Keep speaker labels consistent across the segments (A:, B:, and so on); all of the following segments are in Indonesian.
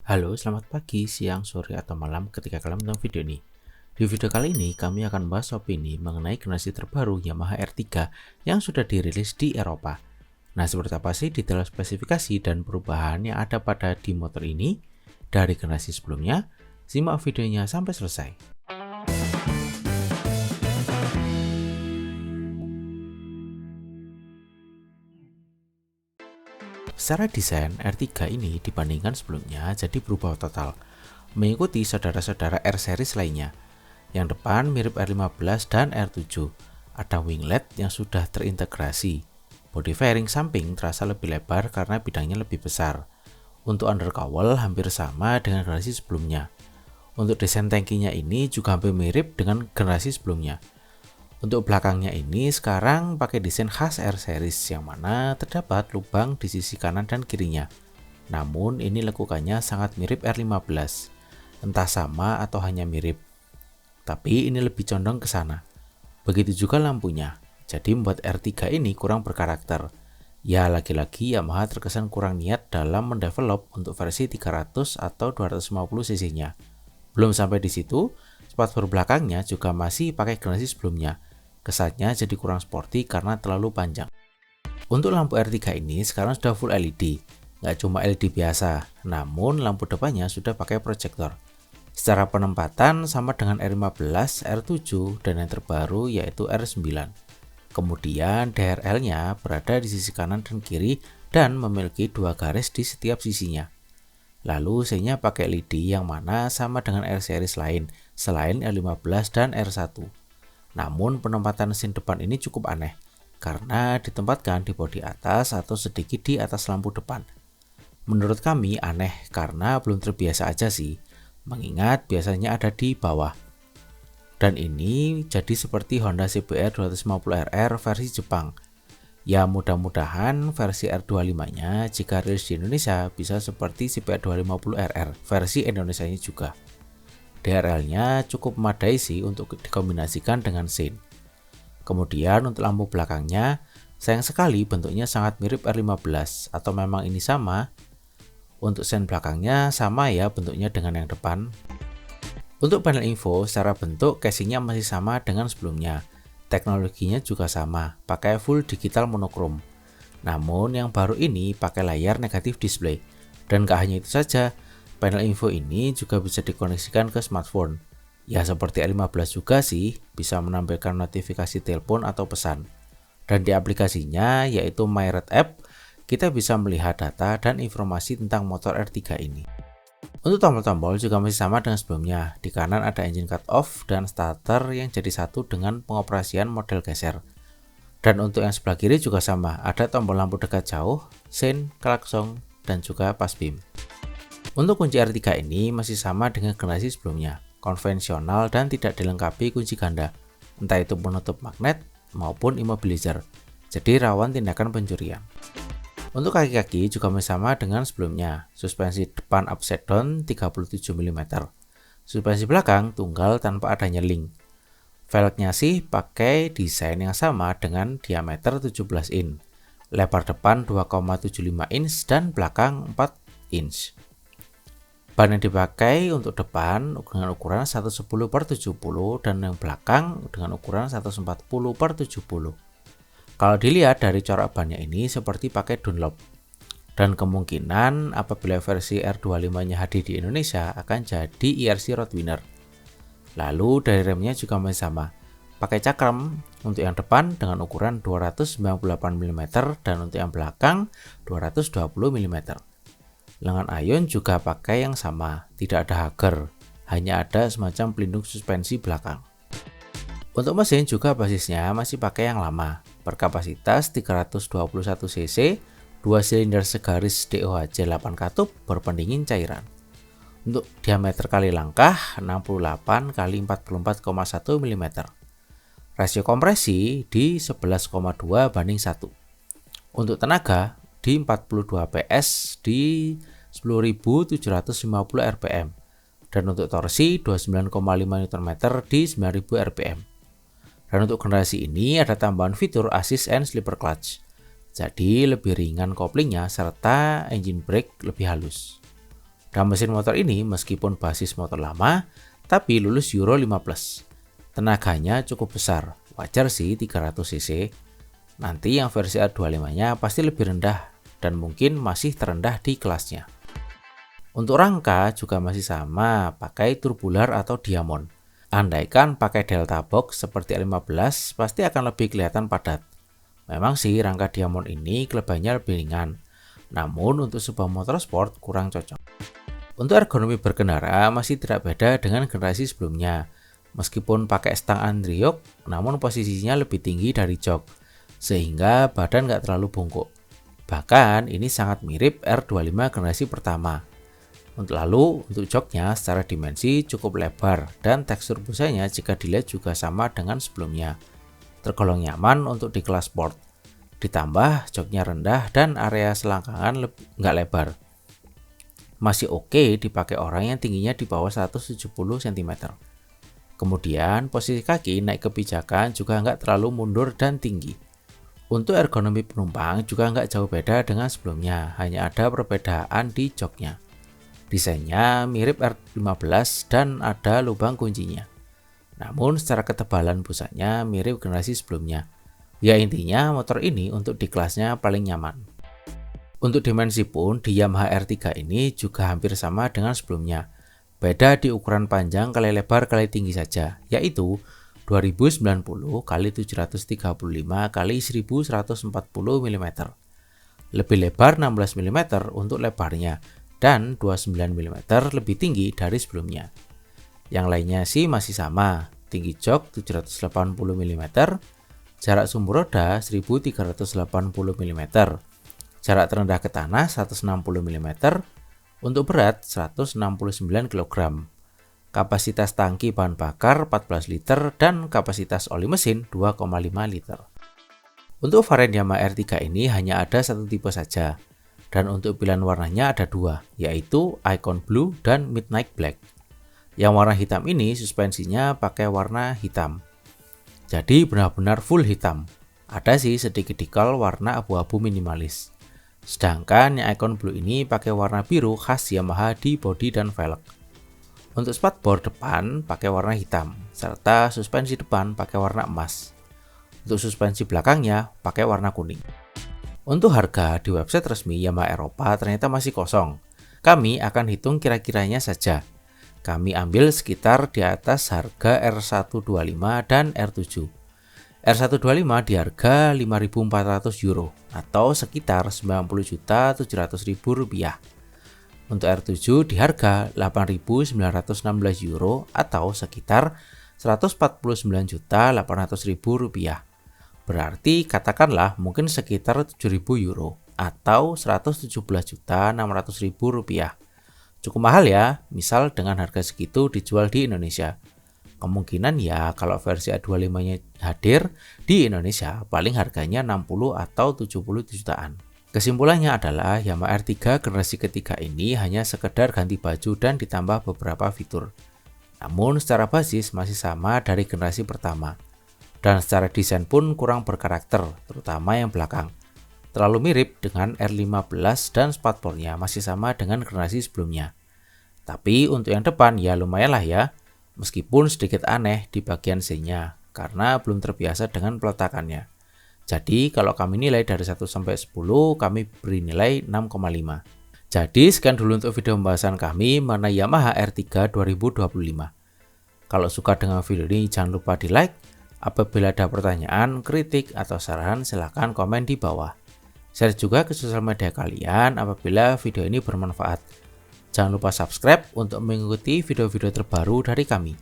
A: Halo, selamat pagi, siang, sore, atau malam ketika kalian menonton video ini. Di video kali ini, kami akan membahas opini mengenai generasi terbaru Yamaha R3 yang sudah dirilis di Eropa. Nah, seperti apa sih detail spesifikasi dan perubahan yang ada pada di motor ini dari generasi sebelumnya? Simak videonya sampai selesai. Secara desain, R3 ini dibandingkan sebelumnya jadi berubah total, mengikuti saudara-saudara R-Series lainnya. Yang depan mirip R15 dan R7, ada winglet yang sudah terintegrasi. Body fairing samping terasa lebih lebar karena bidangnya lebih besar. Untuk undercowl hampir sama dengan generasi sebelumnya. Untuk desain tangkinya ini juga hampir mirip dengan generasi sebelumnya. Untuk belakangnya ini sekarang pakai desain khas R-Series yang mana terdapat lubang di sisi kanan dan kirinya. Namun ini lekukannya sangat mirip R15. Entah sama atau hanya mirip. Tapi ini lebih condong ke sana. Begitu juga lampunya. Jadi membuat R3 ini kurang berkarakter. Ya lagi-lagi Yamaha terkesan kurang niat dalam mendevelop untuk versi 300 atau 250 cc-nya. Belum sampai di situ, spakbor belakangnya juga masih pakai generasi sebelumnya. Kesannya jadi kurang sporty karena terlalu panjang. Untuk lampu R3 ini sekarang sudah full LED. Nggak cuma LED biasa, namun lampu depannya sudah pakai proyektor. Secara penempatan sama dengan R15, R7, dan yang terbaru yaitu R9. Kemudian DRL-nya berada di sisi kanan dan kiri dan memiliki dua garis di setiap sisinya. Lalu C-nya pakai LED yang mana sama dengan R-Series lain selain R15 dan R1. Namun penempatan mesin depan ini cukup aneh karena ditempatkan di bodi atas atau sedikit di atas lampu depan. Menurut kami aneh karena belum terbiasa aja sih. Mengingat biasanya ada di bawah. Dan ini jadi seperti Honda CBR 250RR versi Jepang. Ya mudah-mudahan versi R25-nya jika rilis di Indonesia bisa seperti CBR 250RR versi Indonesianya juga. DRL-nya cukup memadai sih untuk dikombinasikan dengan Sein. Kemudian untuk lampu belakangnya, sayang sekali bentuknya sangat mirip R15 atau memang ini sama. Untuk sen belakangnya sama ya bentuknya dengan yang depan. Untuk panel info secara bentuk casingnya masih sama dengan sebelumnya. Teknologinya juga sama, pakai full digital monokrom. Namun yang baru ini pakai layar negatif display. Dan gak hanya itu saja, panel info ini juga bisa dikoneksikan ke smartphone. Ya seperti R15 juga sih, bisa menampilkan notifikasi telepon atau pesan. Dan di aplikasinya yaitu MyRed App, kita bisa melihat data dan informasi tentang motor R3 ini. Untuk tombol-tombol juga masih sama dengan sebelumnya. Di kanan ada engine cut off dan starter yang jadi satu dengan pengoperasian model geser. Dan untuk yang sebelah kiri juga sama, ada tombol lampu dekat jauh, sein, klakson, dan juga pass beam. Untuk kunci R3 ini masih sama dengan generasi sebelumnya, konvensional dan tidak dilengkapi kunci ganda, entah itu penutup magnet maupun immobilizer, jadi rawan tindakan pencurian. Untuk kaki-kaki juga masih sama dengan sebelumnya, suspensi depan upside down 37 mm, suspensi belakang tunggal tanpa adanya link. Velgnya sih pakai desain yang sama dengan diameter 17 in, lebar depan 2,75 inch dan belakang 4 inch. Ban yang dipakai untuk depan dengan ukuran 110/70 dan yang belakang dengan ukuran 140/70. Kalau dilihat dari corak bannya ini seperti pakai Dunlop. Dan kemungkinan apabila versi R25-nya hadir di Indonesia akan jadi IRC Roadwinner. Lalu dari remnya juga masih sama. Pakai cakram untuk yang depan dengan ukuran 298 mm dan untuk yang belakang 220 mm. Lengan ayon juga pakai yang sama, tidak ada hager, hanya ada semacam pelindung suspensi belakang. Untuk mesin juga basisnya masih pakai yang lama, berkapasitas 321 cc, 2 silinder segaris DOHC 8 katup berpendingin cairan. Untuk diameter kali langkah 68 x 44,1 mm. Rasio kompresi di 11,2 banding 1. Untuk tenaga di 42 PS di 10.750 rpm. Dan untuk torsi 29,5 Nm di 9.000 rpm. Dan untuk generasi ini ada tambahan fitur assist and slipper clutch. Jadi lebih ringan koplingnya serta engine brake lebih halus. Dan mesin motor ini meskipun basis motor lama, tapi lulus Euro 5+. Tenaganya cukup besar, wajar sih 300 cc. Nanti yang versi A25-nya pasti lebih rendah dan mungkin masih terendah di kelasnya. Untuk rangka juga masih sama, pakai tubular atau diamond. Andaikan pakai delta box seperti A15 pasti akan lebih kelihatan padat. Memang sih rangka diamond ini kelebihannya lebih ringan, namun untuk sebuah motor sport kurang cocok. Untuk ergonomi berkendara masih tidak beda dengan generasi sebelumnya. Meskipun pakai stang Andriok, namun posisinya lebih tinggi dari jok, sehingga badan nggak terlalu bungkuk. Bahkan ini sangat mirip R25 generasi pertama. Lalu untuk joknya secara dimensi cukup lebar dan tekstur busanya jika dilihat juga sama dengan sebelumnya. Tergolong nyaman untuk di kelas sport. Ditambah joknya rendah dan area selangkangan nggak lebar. Masih oke dipakai orang yang tingginya di bawah 170 cm. Kemudian posisi kaki naik ke pijakan juga nggak terlalu mundur dan tinggi. Untuk ergonomi penumpang juga nggak jauh beda dengan sebelumnya, hanya ada perbedaan di joknya. Desainnya mirip R15 dan ada lubang kuncinya. Namun secara ketebalan busanya mirip generasi sebelumnya. Ya intinya motor ini untuk di kelasnya paling nyaman. Untuk dimensi pun di Yamaha R3 ini juga hampir sama dengan sebelumnya. Beda di ukuran panjang kali lebar kali tinggi saja, yaitu 2090 x 735 x 1140 mm. Lebih lebar 16 mm untuk lebarnya dan 29 mm lebih tinggi dari sebelumnya. Yang lainnya sih masih sama, tinggi jok 780 mm, jarak sumbu roda 1380 mm, jarak terendah ke tanah 160 mm, untuk berat 169 kg, kapasitas tangki bahan bakar 14 liter dan kapasitas oli mesin 2,5 liter. Untuk varian Yamaha R3 ini hanya ada satu tipe saja, dan untuk pilihan warnanya ada dua, yaitu Icon Blue dan Midnight Black. Yang warna hitam ini suspensinya pakai warna hitam, jadi benar-benar full hitam. Ada sih sedikit dikal warna abu-abu minimalis. Sedangkan yang Icon Blue ini pakai warna biru khas Yamaha di bodi dan velg. Untuk spatboard depan pakai warna hitam, serta suspensi depan pakai warna emas. Untuk suspensi belakangnya pakai warna kuning. Untuk harga di website resmi Yamaha Eropa ternyata masih kosong. Kami akan hitung kira-kiranya saja. Kami ambil sekitar di atas harga R125 dan R7. R125 di harga €5.400 atau sekitar Rp90.700.000. Untuk R7 di harga €8.916 atau sekitar Rp149.800.000. Berarti katakanlah mungkin sekitar €7.000 atau Rp117.600.000. Cukup mahal ya, misal dengan harga segitu dijual di Indonesia. Kemungkinan ya kalau versi A25-nya hadir di Indonesia paling harganya 60 atau 70 jutaan. Kesimpulannya adalah Yamaha R3 generasi ketiga ini hanya sekedar ganti baju dan ditambah beberapa fitur. Namun secara basis masih sama dari generasi pertama. Dan secara desain pun kurang berkarakter, terutama yang belakang. Terlalu mirip dengan R15 dan spatboardnya masih sama dengan generasi sebelumnya. Tapi untuk yang depan ya lumayan lah ya. Meskipun sedikit aneh di bagian C-nya, karena belum terbiasa dengan peletakannya. Jadi kalau kami nilai dari 1 sampai 10, kami beri nilai 6,5. Jadi sekian dulu untuk video pembahasan kami mengenai Yamaha R3 2025. Kalau suka dengan video ini jangan lupa di like. Apabila ada pertanyaan, kritik, atau saran silahkan komen di bawah. Share juga ke sosial media kalian apabila video ini bermanfaat. Jangan lupa subscribe untuk mengikuti video-video terbaru dari kami.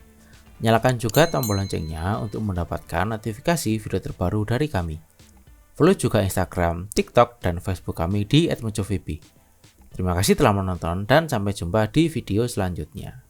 A: Nyalakan juga tombol loncengnya untuk mendapatkan notifikasi video terbaru dari kami. Follow juga Instagram, TikTok, dan Facebook kami di @mojovb. Terima kasih telah menonton dan sampai jumpa di video selanjutnya.